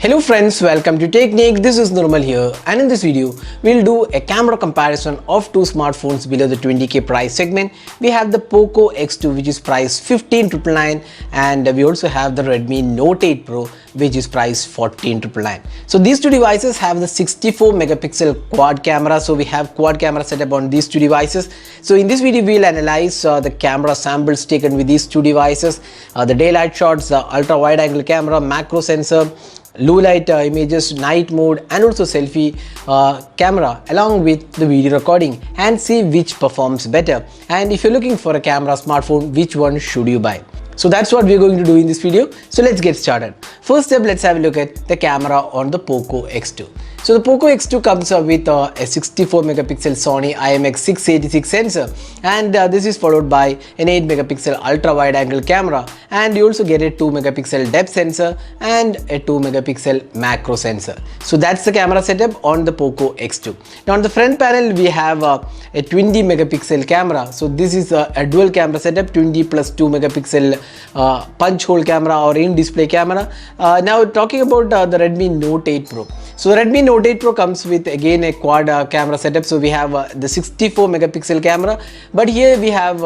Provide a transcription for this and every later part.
Hello friends, welcome to Technique. This is Nirmal here, and in this video we'll do a camera comparison of two smartphones below the 20k price segment. We have the Poco X2 which is priced 15,999 and we also have the Redmi Note 8 Pro which is priced 14,999. So these two devices have the 64 megapixel quad camera. So we have quad camera setup on these two devices. So in this video we'll analyze the camera samples taken with these two devices, the daylight shots, the ultra wide angle camera, macro sensor, low light images, night mode, and also selfie camera along with the video recording, and see which performs better. And if you're looking for a camera smartphone, which one should you buy? So that's what we're going to do in this video. So let's get started. First step, let's have a look at the camera on the Poco X2. So the Poco X2 comes with a 64 megapixel Sony IMX686 sensor, and this is followed by an 8 megapixel ultra wide angle camera, and you also get a 2 megapixel depth sensor and a 2 megapixel macro sensor. So that's the camera setup on the Poco X2. Now on the front panel we have a 20 megapixel camera. So this is a dual camera setup, 20 plus 2 megapixel punch hole camera or in-display camera. Now talking about the Redmi Note 8 Pro. So the Redmi Note 8 Pro comes with again a quad camera setup. So we have the 64 megapixel camera, but here we have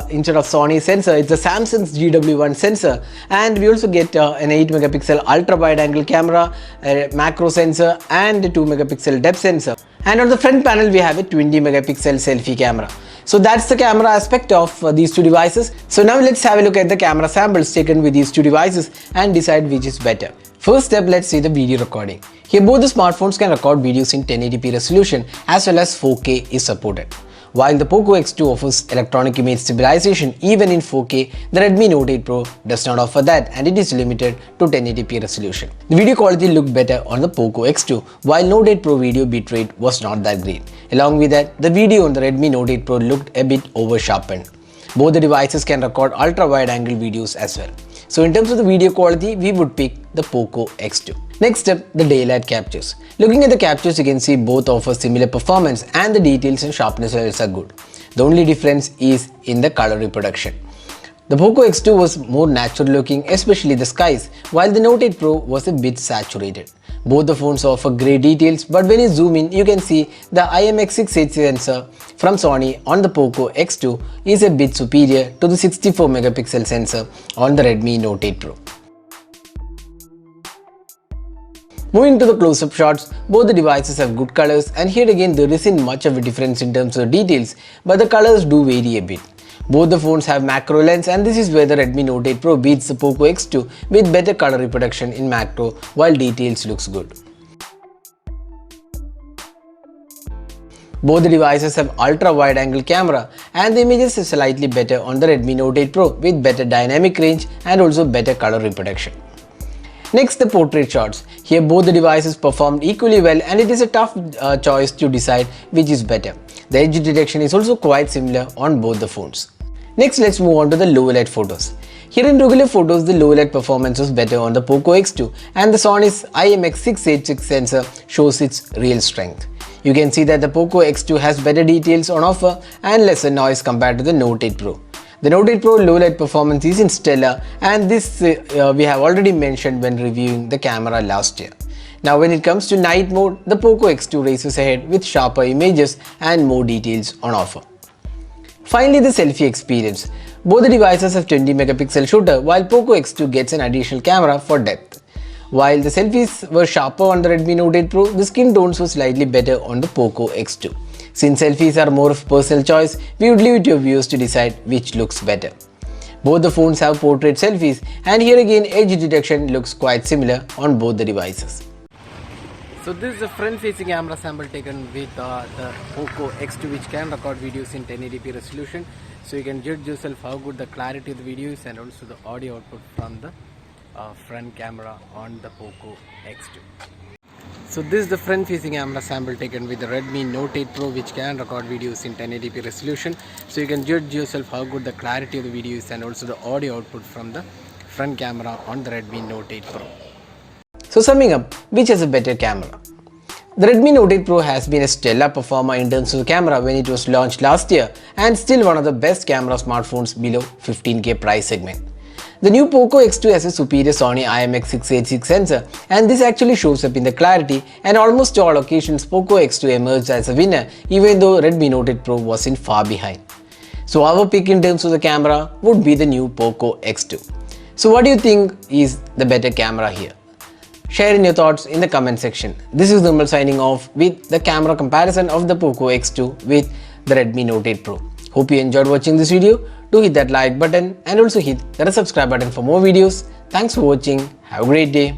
instead of Sony sensor, it's the Samsung's GW1 sensor, and we also get an 8 megapixel ultra wide angle camera, a macro sensor, and a 2 megapixel depth sensor. And on the front panel we have a 20 megapixel selfie camera. So that's the camera aspect of these two devices. So now let's have a look at the camera samples taken with these two devices and decide which is better. First step, let's see the video recording. Here both the smartphones can record videos in 1080p resolution as well as 4K is supported. While the Poco X2 offers electronic image stabilization even in 4K, the Redmi Note 8 Pro does not offer that, and it is limited to 1080p resolution. The video quality looked better on the Poco X2, while Note 8 Pro video bitrate was not that great. Along with that, the video on the Redmi Note 8 Pro looked a bit over sharpened. Both the devices can record ultra wide angle videos as well. So in terms of the video quality, we would pick the Poco X2. Next up, the daylight captures. Looking at the captures, you can see both offer similar performance and the details and sharpness levels are good. The only difference is in the color reproduction. The Poco X2 was more natural looking, especially the skies, while the Note 8 Pro was a bit saturated. Both the phones offer great details, but when you zoom in, you can see the IMX686 sensor from Sony on the Poco X2 is a bit superior to the 64 megapixel sensor on the Redmi Note 8 Pro. Moving to the close-up shots, both the devices have good colors, and here again there isn't much of a difference in terms of details, but the colors do vary a bit. Both the phones have macro lens, and this is where the Redmi Note 8 Pro beats the Poco X2 with better color reproduction in macro while details looks good. Both the devices have ultra wide angle camera, and the images are slightly better on the Redmi Note 8 Pro with better dynamic range and also better color reproduction. Next, the portrait shots. Here both the devices performed equally well, and it is a tough choice to decide which is better. The edge detection is also quite similar on both the phones. Next, let's move on to the low light photos. Here in regular photos, the low light performance was better on the Poco X2, and the Sony's IMX686 sensor shows its real strength. You can see that the Poco X2 has better details on offer and lesser noise compared to the Note 8 Pro. The Note 8 Pro low light performance isn't stellar, and this we have already mentioned when reviewing the camera last year. Now when it comes to night mode, the Poco X2 races ahead with sharper images and more details on offer. Finally, the selfie experience. Both the devices have 20 megapixel shooter, while Poco X2 gets an additional camera for depth. While the selfies were sharper on the Redmi Note 8 Pro, the skin tones were slightly better on the Poco X2. Since selfies are more of personal choice, we would leave it to your viewers to decide which looks better. Both the phones have portrait selfies, and here again edge detection looks quite similar on both the devices. So this is a front-facing camera sample taken with the Poco X2, which can record videos in 1080p resolution. So you can judge yourself how good the clarity of the videos and also the audio output from the front camera on the Poco X2. So this is the front-facing camera sample taken with the Redmi Note 8 Pro, which can record videos in 1080p resolution. So you can judge yourself how good the clarity of the videos and also the audio output from the front camera on the Redmi Note 8 Pro. So summing up, which has a better camera? The Redmi Note 8 Pro has been a stellar performer in terms of the camera when it was launched last year, and still one of the best camera smartphones below 15k price segment. The new Poco X2 has a superior Sony IMX686 sensor, and this actually shows up in the clarity, and almost all occasions Poco X2 emerged as a winner even though Redmi Note 8 Pro was in far behind. So our pick in terms of the camera would be the new Poco X2. So what do you think is the better camera here? Share in your thoughts in the comment section. This is Nirmal signing off with the camera comparison of the Poco X2 with the Redmi Note 8 Pro. Hope you enjoyed watching this video. Do hit that like button and also hit that subscribe button for more videos. Thanks for watching. Have a great day.